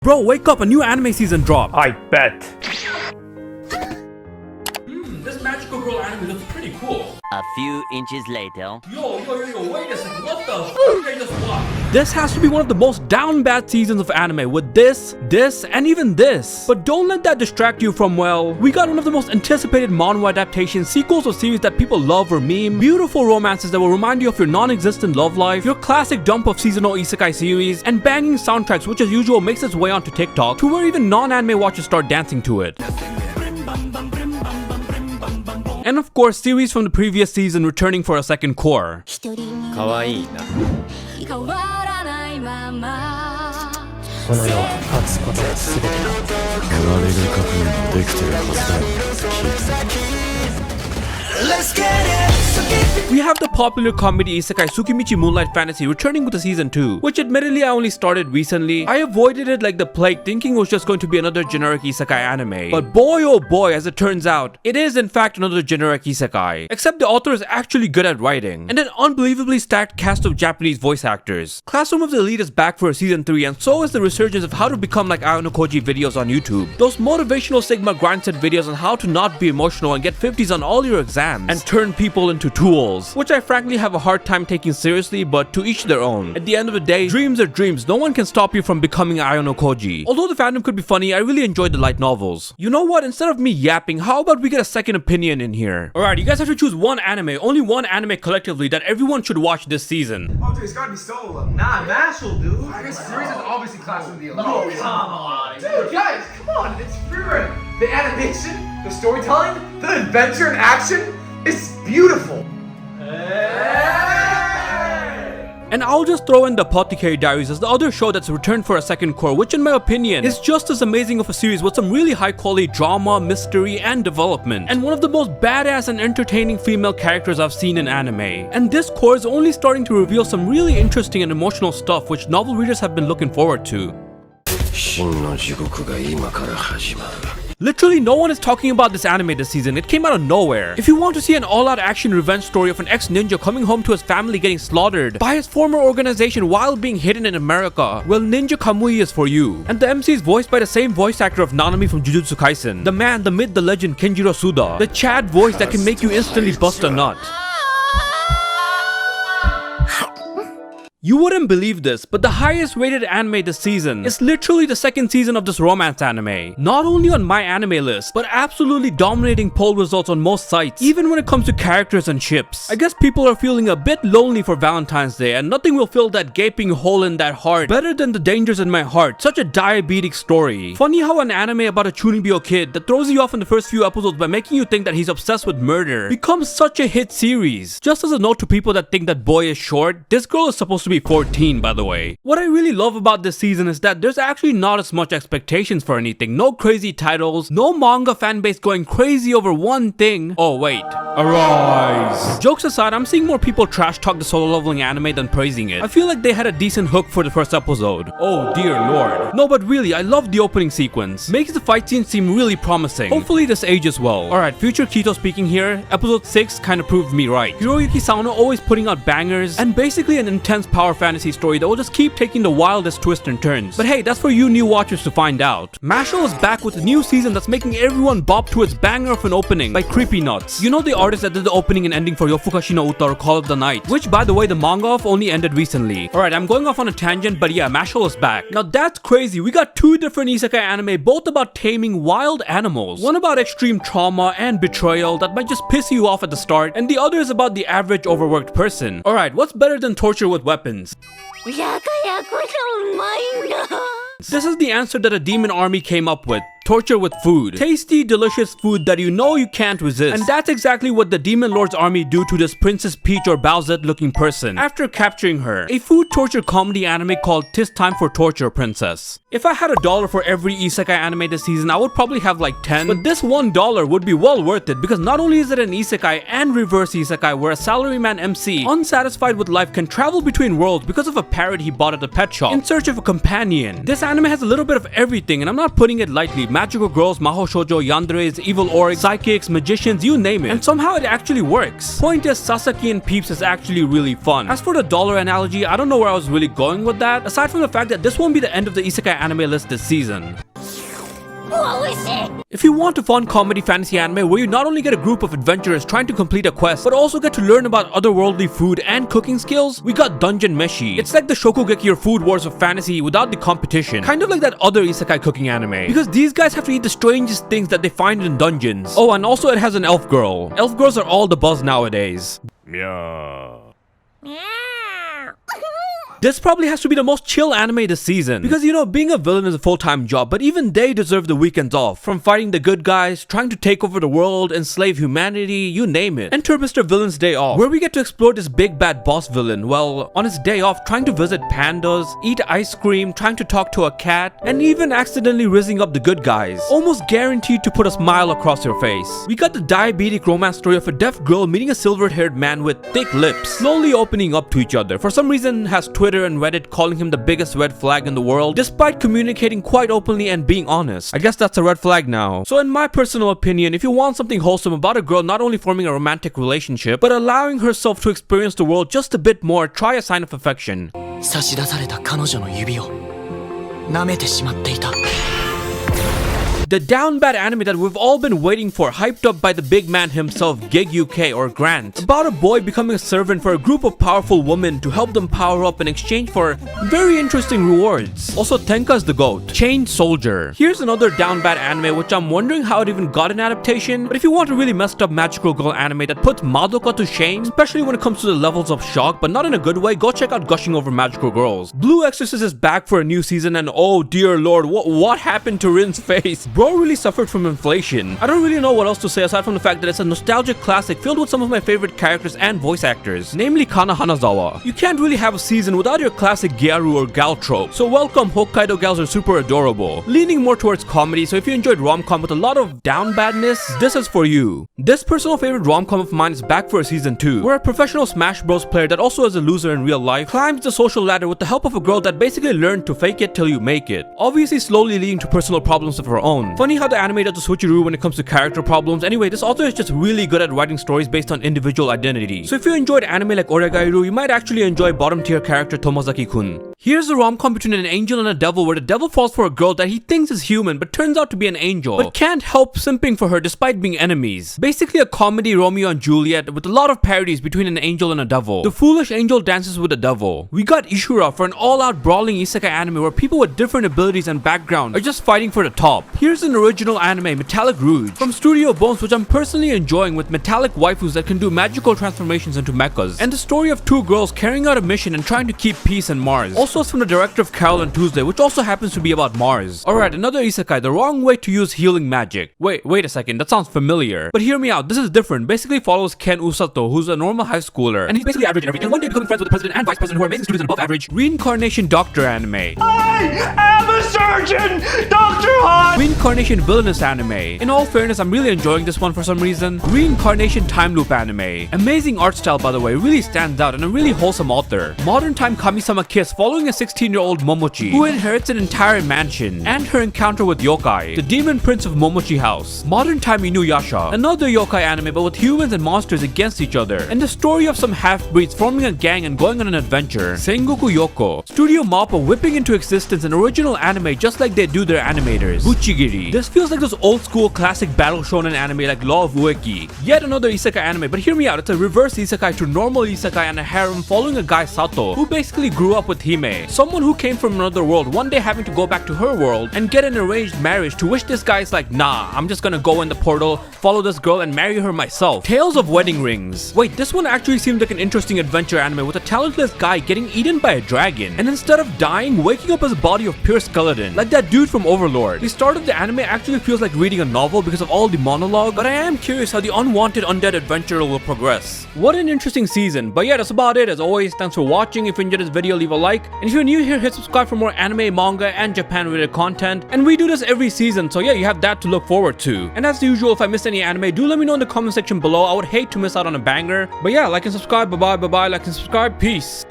Bro, wake up, a new anime season dropped. I bet. This magical girl anime looks pretty cool. A few inches later. Yo, wait a second, what the f*** did I just watch? This has to be one of the most down bad seasons of anime with this, and even this. But don't let that distract you from, well, we got one of the most anticipated manga adaptations, sequels or series that people love or meme, beautiful romances that will remind you of your non-existent love life, your classic dump of seasonal isekai series, and banging soundtracks which as usual makes its way onto TikTok to where even non-anime watchers start dancing to it. And of course, series from the previous season returning for a second core. Let's get it. We have the popular comedy isekai Tsukimichi Moonlight Fantasy returning with the season 2, which admittedly I only started recently. I avoided it like the plague, thinking it was just going to be another generic isekai anime. But boy oh boy, as it turns out, it is in fact another generic isekai. Except the author is actually good at writing, and an unbelievably stacked cast of Japanese voice actors. Classroom of the Elite is back for season 3, and so is the resurgence of how to become like Ayanokoji videos on YouTube. Those motivational Sigma grind-set videos on how to not be emotional and get 50s on all your exams, and turn people into tools, which I frankly have a hard time taking seriously, but to each their own. At the end of the day, dreams are dreams. No one can stop you from becoming Ayanokoji. Although the fandom could be funny, I really enjoyed the light novels. You know what? Instead of me yapping, how about we get a second opinion in here? Alright, you guys have to choose one anime, only one anime collectively that everyone should watch this season. Oh, dude, it's gotta be Solo. Nah, Mashle, dude. This series is obviously Classroom of the Elite. No, come on. Dude, guys, come on. It's Frieren. The animation, the storytelling, the adventure and action is beautiful. And I'll just throw in the Apothecary Diaries as the other show that's returned for a second core, which in my opinion is just as amazing of a series with some really high quality drama, mystery, and development, and one of the most badass and entertaining female characters I've seen in anime. And this core is only starting to reveal some really interesting and emotional stuff which novel readers have been looking forward to. Literally no one is talking about this anime this season. It came out of nowhere. If you want to see an all-out action revenge story of an ex-ninja coming home to his family getting slaughtered by his former organization while being hidden in America, well, Ninja Kamui is for you. And the MC is voiced by the same voice actor of Nanami from Jujutsu Kaisen. The man, the myth, the legend, Kenjiro Suda. The Chad voice that can make you instantly bust a nut. You wouldn't believe this, but the highest rated anime this season is literally the second season of this romance anime. Not only on my anime list, but absolutely dominating poll results on most sites, even when it comes to characters and ships. I guess people are feeling a bit lonely for Valentine's Day, and nothing will fill that gaping hole in that heart better than The Dangers in My Heart, such a diabetic story. Funny how an anime about a Chunibyo kid that throws you off in the first few episodes by making you think that he's obsessed with murder becomes such a hit series. Just as a note to people that think that boy is short, this girl is supposed to be 14, by the way. What I really love about this season is that there's actually not as much expectations for anything. No crazy titles, no manga fanbase going crazy over one thing. Oh wait, Arise. Jokes aside, I'm seeing more people trash talk the solo leveling anime than praising it. I feel like they had a decent hook for the first episode. Oh dear lord. No, but really, I love the opening sequence. Makes the fight scene seem really promising. Hopefully this ages well. Alright, future Kito speaking here. Episode 6 kinda proved me right. Hiroyuki Sano always putting out bangers, and basically an intense power fantasy story that will just keep taking the wildest twists and turns. But hey, that's for you new watchers to find out. Mashle is back with a new season that's making everyone bop to its banger of an opening by Creepy Nuts. You know the artist that did the opening and ending for Yofukashi no Uta or Call of the Night, which by the way the manga of only ended recently. Alright, I'm going off on a tangent, but yeah, Mashle is back. Now that's crazy. We got two different isekai anime, both about taming wild animals. One about extreme trauma and betrayal that might just piss you off at the start, and the other is about the average overworked person. Alright, what's better than torture with weapons? This is the answer that a demon army came up with. Torture with food. Tasty, delicious food that you know you can't resist. And that's exactly what the Demon Lord's army do to this Princess Peach or Bowsette looking person after capturing her. A food torture comedy anime called 'Tis Time for Torture Princess. If I had $1 for every isekai anime this season, I would probably have like 10. But this $1 would be well worth it because not only is it an isekai and reverse isekai where a salaryman MC, unsatisfied with life, can travel between worlds because of a parrot he bought at a pet shop in search of a companion. This anime has a little bit of everything, and I'm not putting it lightly. magical girls, maho shoujo, yanderes, evil orcs, psychics, magicians, you name it. And somehow it actually works. Point is, Sasaki and Peeps is actually really fun. As for the dollar analogy, I don't know where I was really going with that, aside from the fact that this won't be the end of the isekai anime list this season. If you want a fun comedy fantasy anime where you not only get a group of adventurers trying to complete a quest, but also get to learn about otherworldly food and cooking skills, we got Dungeon Meshi. It's like the Shokugeki or Food Wars of fantasy without the competition. Kind of like that other isekai cooking anime. Because these guys have to eat the strangest things that they find in dungeons. Oh, and also it has an elf girl. Elf girls are all the buzz nowadays. Meow. This probably has to be the most chill anime this season. Because you know, being a villain is a full-time job, but even they deserve the weekends off. From fighting the good guys, trying to take over the world, enslave humanity, you name it. Enter Mr. Villain's Day Off, where we get to explore this big bad boss villain, well, on his day off, trying to visit pandas, eat ice cream, trying to talk to a cat, and even accidentally rizzing up the good guys. Almost guaranteed to put a smile across your face. We got the diabetic romance story of a deaf girl meeting a silver-haired man with thick lips, slowly opening up to each other. For some reason, has Twitter and Reddit calling him the biggest red flag in the world, despite communicating quite openly and being honest. I guess that's a red flag now. So in my personal opinion, if you want something wholesome about a girl not only forming a romantic relationship, but allowing herself to experience the world just a bit more, try A Sign of Affection. 差し出された彼女の指を舐めてしまっていた。 The down bad anime that we've all been waiting for, hyped up by the big man himself, GiggUK or Grant, about a boy becoming a servant for a group of powerful women to help them power up in exchange for very interesting rewards. Also, Tenka's the GOAT, Chained Soldier. Here's another down bad anime which I'm wondering how it even got an adaptation, but if you want a really messed up magical girl anime that puts Madoka to shame, especially when it comes to the levels of shock, but not in a good way, go check out Gushing over Magical Girls. Blue Exorcist is back for a new season, and oh dear lord, what happened to Rin's face? Bro really suffered from inflation. I don't really know what else to say aside from the fact that it's a nostalgic classic filled with some of my favorite characters and voice actors, namely Kana Hanazawa. You can't really have a season without your classic Gyaru or gal trope, so welcome, Hokkaido gals are super adorable. Leaning more towards comedy, so if you enjoyed rom-com with a lot of down badness, this is for you. This personal favorite rom-com of mine is back for a season 2, where a professional Smash Bros player that also is a loser in real life climbs the social ladder with the help of a girl that basically learned to fake it till you make it, obviously slowly leading to personal problems of her own. Funny how the anime does a switcheroo when it comes to character problems. Anyway, this author is just really good at writing stories based on individual identity. So if you enjoyed anime like Oregairu, you might actually enjoy bottom tier character Tomozaki-kun. Here's a rom-com between an angel and a devil where the devil falls for a girl that he thinks is human but turns out to be an angel, but can't help simping for her despite being enemies. Basically a comedy Romeo and Juliet with a lot of parodies between an angel and a devil. The foolish angel dances with the devil. We got Ishura for an all-out brawling isekai anime where people with different abilities and background are just fighting for the top. Here's an original anime, Metallic Rouge, from Studio Bones, which I'm personally enjoying, with metallic waifus that can do magical transformations into mechas, and the story of two girls carrying out a mission and trying to keep peace on Mars. Also it's from the director of Carol and Tuesday, which also happens to be about Mars. Alright, another isekai, the wrong way to use healing magic. Wait a second, that sounds familiar. But hear me out, this is different. Basically follows Ken Usato, who's a normal high schooler, and he's basically average in everything, and one day becoming friends with the president and vice president who are amazing students and above average. Reincarnation Doctor anime. I am a surgeon! Dr. Hahn! Reincarnation Villainous anime. In all fairness, I'm really enjoying this one for some reason. Reincarnation Time Loop anime. Amazing art style, by the way, really stands out, and a really wholesome author. Modern time Kami-sama Kiss following a 16-year-old Momochi who inherits an entire mansion, and her encounter with Yokai, the demon prince of Momochi House. Modern time Inuyasha, another yokai anime but with humans and monsters against each other, and the story of some half-breeds forming a gang and going on an adventure. Sengoku Youko, Studio Mappa whipping into existence an original anime just like they do their animators. Bucchigiri. This feels like those old school classic battle shonen anime like Law of Ueki. Yet another isekai anime, but hear me out, it's a reverse isekai to normal isekai and a harem following a guy Sato who basically grew up with Hime, someone who came from another world, one day having to go back to her world and get an arranged marriage, to which this guy's like, nah, I'm just gonna go in the portal, follow this girl and marry her myself. Tales of Wedding Rings. Wait, this one actually seemed like an interesting adventure anime with a talentless guy getting eaten by a dragon, and instead of dying, waking up as a body of pure skeleton, like that dude from Overlord. The start of the anime actually feels like reading a novel because of all the monologue, but I am curious how the unwanted undead adventurer will progress. What an interesting season. But yeah, that's about it. As always, thanks for watching. If you enjoyed this video, leave a like, and if you're new here, hit subscribe for more anime, manga, and Japan related content. And we do this every season, so yeah, you have that to look forward to. And as usual, if I missed any anime, do let me know in the comment section below. I would hate to miss out on a banger. But yeah, like and subscribe. Bye bye, like and subscribe. Peace.